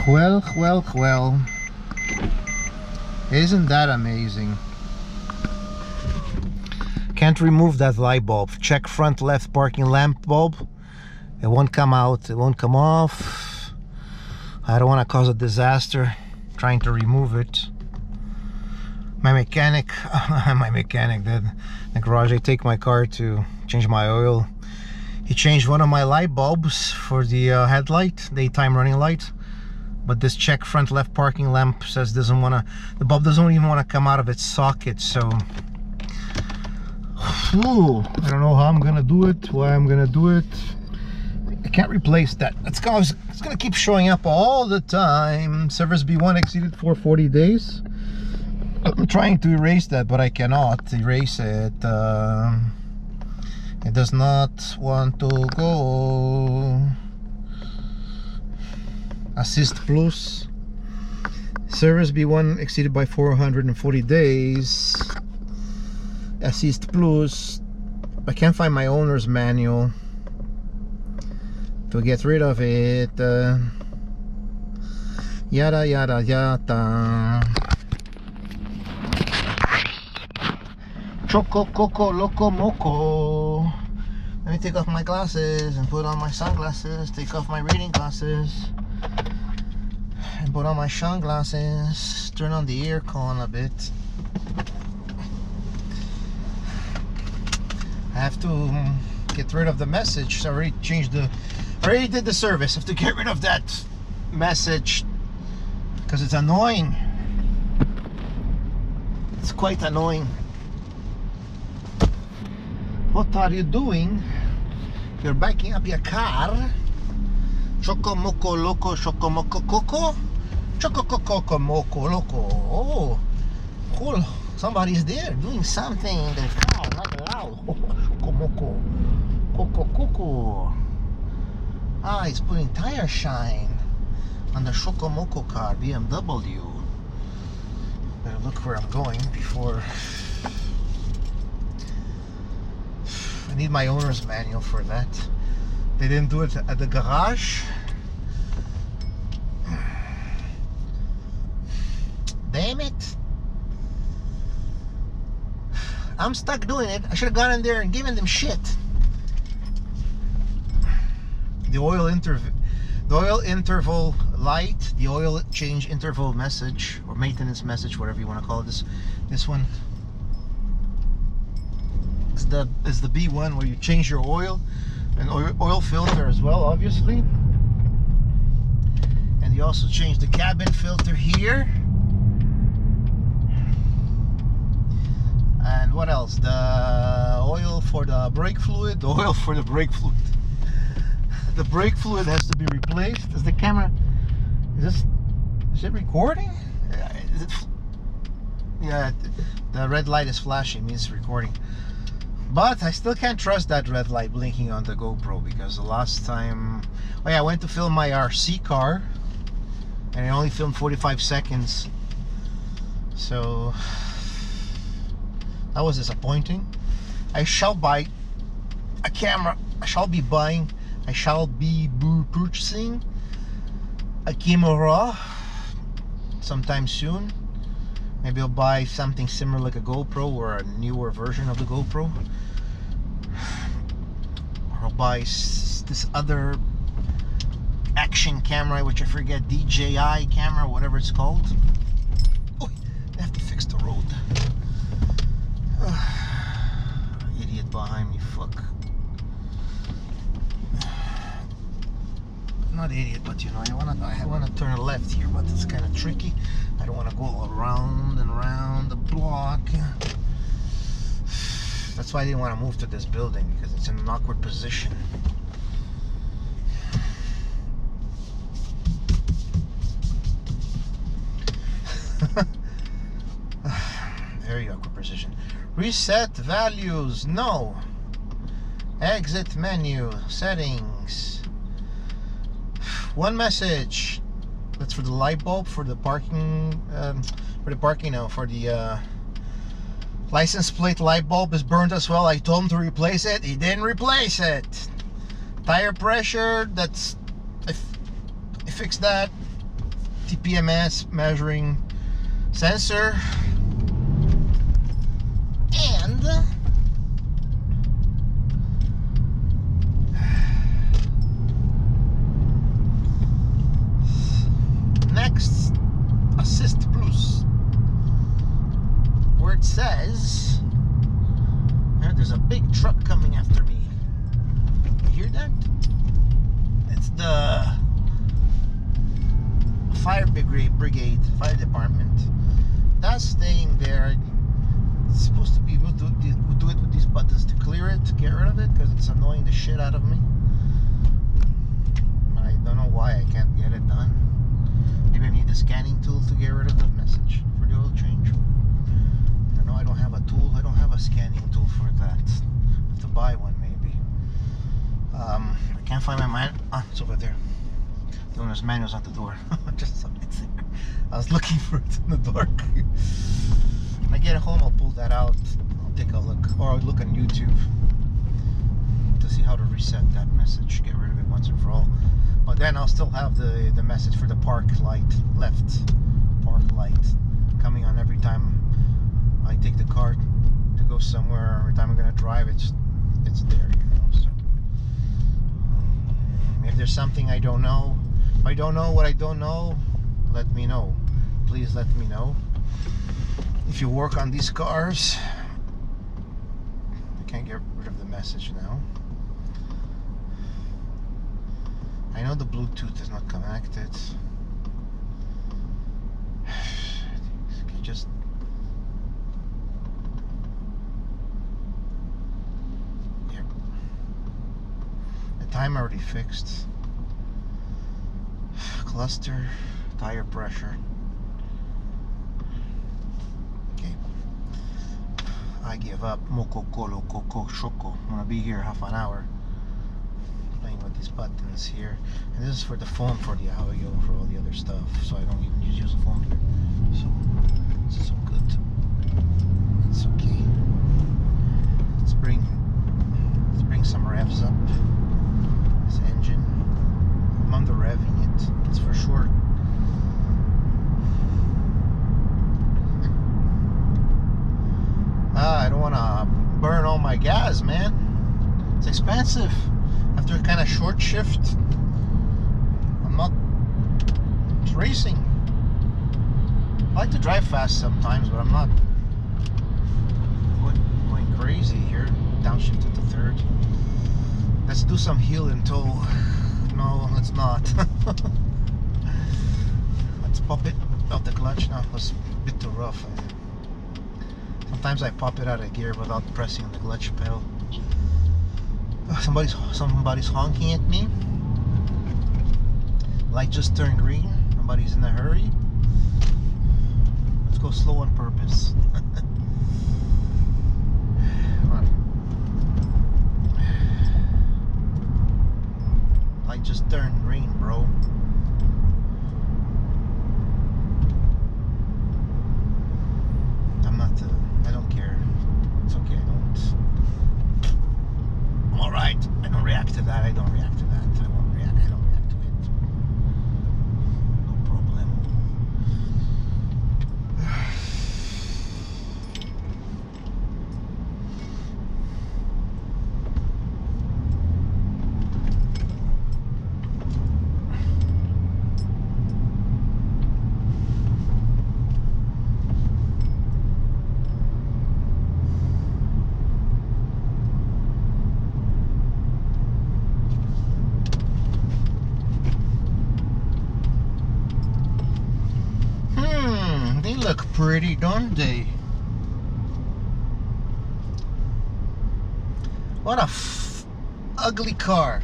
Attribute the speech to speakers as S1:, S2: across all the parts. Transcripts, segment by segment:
S1: Well. Isn't that amazing? Can't remove that light bulb. Check front left parking lamp bulb. It won't come out. It won't come off. I don't want to cause a disaster trying to remove it. My mechanic, the garage, I take my car to change my oil. He changed one of my light bulbs for the headlight, daytime running light. But this check front left parking lamp says the bulb doesn't even want to come out of its socket. So, I don't know how I'm gonna do it, why I'm gonna do it. I can't replace that. It's gonna keep showing up all the time. Service B1 exceeded for 40 days. I'm trying to erase that, but I cannot erase it. It does not want to go. Assist plus. Service B1 exceeded by 440 days. Assist plus. I can't find my owner's manual to get rid of it. Yada yada yada. Choco coco loco moco. Let me take off my glasses and put on my sunglasses. Take off my reading glasses and put on my sunglasses. Turn on the aircon a bit. I have to get rid of the message. I already did the service. I have to get rid of that message because it's annoying. It's quite annoying. What are you doing? You're backing up your car. Choco moco loco, choco moco coco. Choco coco moco loco. Oh, cool. Somebody's there doing something in the car, not loud. Choco moco. Coco coco. Ah, he's putting tire shine on the Choco moco car, BMW. Better look where I'm going before. I need my owner's manual for that. They didn't do it at the garage. Damn it. I'm stuck doing it. I should have gone in there and given them shit. The oil interval light, the oil change interval message or maintenance message, whatever you want to call it. This one. Is the B1 where you change your oil and oil filter as well, obviously. And you also change the cabin filter here. And what else? The oil for the brake fluid. The oil for the brake fluid. The brake fluid has to be replaced. Is the camera? Is it recording? Is it? Yeah, the red light is flashing. Means it's recording. But I still can't trust that red light blinking on the GoPro because the last time, oh yeah, I went to film my RC car and it only filmed 45 seconds. So that was disappointing. I shall buy a camera. I shall be purchasing a camera sometime soon. Maybe I'll buy something similar like a GoPro or a newer version of the GoPro. Or I'll buy this other action camera, which I forget, DJI camera, whatever it's called. Oh, I have to fix the road. Idiot behind me, fuck. Not idiot, but you know, I wanna turn left here, but it's kind of tricky. I don't want to go around and around the block. That's why I didn't want to move to this building, because it's in an awkward position. Very awkward position. Reset values, no. Exit menu, settings. One message. That's for the light bulb, for the parking, for the license plate light bulb is burnt as well. I told him to replace it. He didn't replace it. Tire pressure, I fixed that. TPMS measuring sensor, and next assist plus, where it says there's a big truck coming after me. You hear that? It's the fire brigade, fire department. That's staying there. It's supposed to be able to do it with these buttons to clear it, to get rid of it, because it's annoying the shit out of me. I don't know why I can't get it done. Maybe I need a scanning tool to get rid of the message for the oil change. I know I don't have a tool. I don't have a scanning tool for that. I have to buy one maybe. I can't find my man. Ah, it's over there. The owner's manual's on the door. Just something there. I was looking for it in the dark. When I get home, I'll pull that out. I'll take a look, or I'll look on YouTube to see how to reset that message. Get rid of it once and for all. But then I'll still have the message for the park light, left park light, coming on every time I take the car to go somewhere. Every time I'm gonna drive, it's there. You know. So if there's something I don't know, if I don't know what I don't know, let me know. Please let me know. If you work on these cars, I can't get rid of the message now. I know the Bluetooth is not connected. Just yeah. The time already fixed. Cluster, tire pressure. Okay. I give up. Moko kolo koko shoko. I'm gonna be here half an hour playing with these buttons here. And this is for the phone, for the audio, for all the other stuff. So I don't even use the phone here. So this is so good. It's okay. Let's bring some revs up. This engine. I'm under revving it. That's for sure. I don't want to burn all my gas, man. It's expensive. After a kind of short shift, I'm not racing. I like to drive fast sometimes, but I'm not going crazy here. Downshift to third. Let's do some heel and toe. No, let's not. Let's pop it out the clutch now. It was a bit too rough. Sometimes I pop it out of gear without pressing the clutch pedal. Somebody's honking at me. Light just turned green. Nobody's in a hurry. Let's go slow on purpose. Light just turned green, bro. I don't care. It's okay, I'm alright. I don't react to that. I don't react to that. I don't react to it. No problem. They look pretty, don't they? What a ugly car.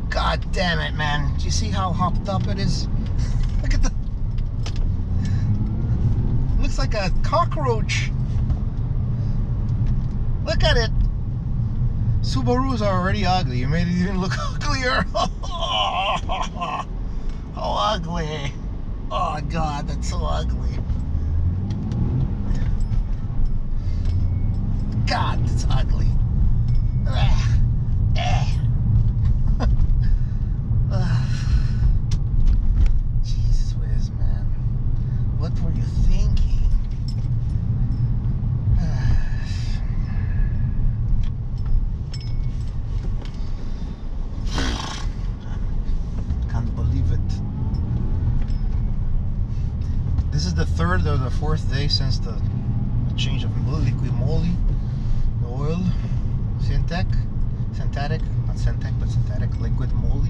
S1: God damn it, man. Do you see how hopped up it is? Look at the... Looks like a cockroach. Look at it. Subarus are already ugly. You made it even look uglier. How ugly. Oh God, that's so ugly. God, that's ugly. Jesus, third or the fourth day since the change of liquid moly, the oil, synthetic, not synthetic, but synthetic liquid moly.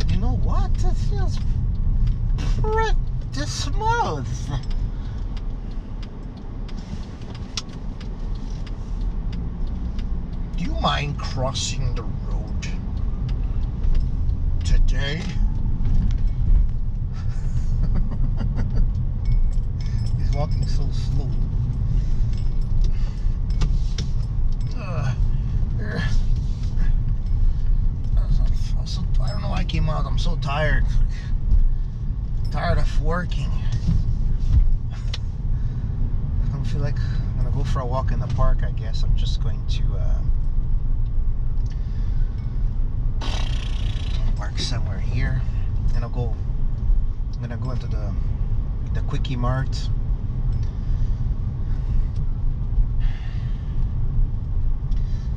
S1: And you know what? It feels pretty smooth. Do you mind crossing the road today? He's walking so slow. I don't know why I came out. I'm so tired. Tired of working. I don't feel like I'm gonna go for a walk in the park. I guess I'm just going to park somewhere here, and I'm gonna go into the Quickie Mart.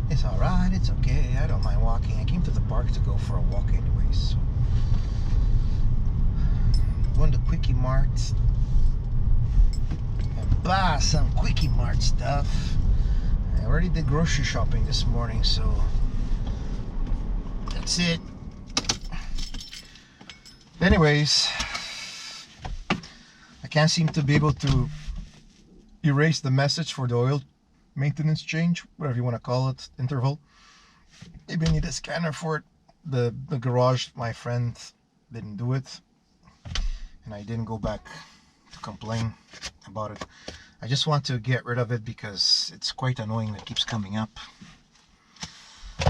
S1: It's alright, it's okay, I don't mind walking. I came to the park to go for a walk anyways, so going to Quickie Mart and buy some Quickie Mart stuff. I already did grocery shopping this morning, so that's it. Anyways, I can't seem to be able to erase the message for the oil maintenance change, whatever you want to call it, interval. Maybe I need a scanner for it. The garage, my friend didn't do it, and I didn't go back to complain about it. I just want to get rid of it because it's quite annoying that it keeps coming up.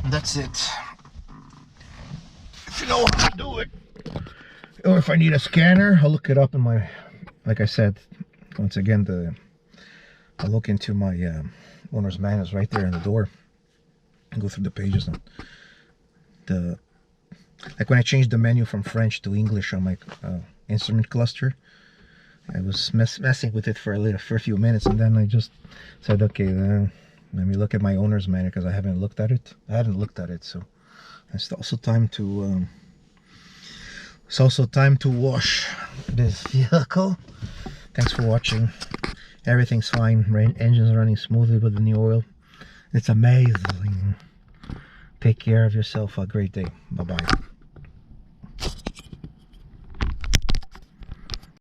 S1: And that's it. If you know how to do it, or if I need a scanner, I'll look it up in my, like I said, once again, I'll look into my owner's manuals right there in the door and go through the pages. And like when I changed the menu from French to English on my instrument cluster, I was messing with it for a few minutes, and then I just said, okay, let me look at my owner's manual because I hadn't looked at it. So it's also time to wash this vehicle. Thanks for watching. Everything's fine. Engine's running smoothly with the new oil. It's amazing. Take care of yourself. A great day. Bye-bye.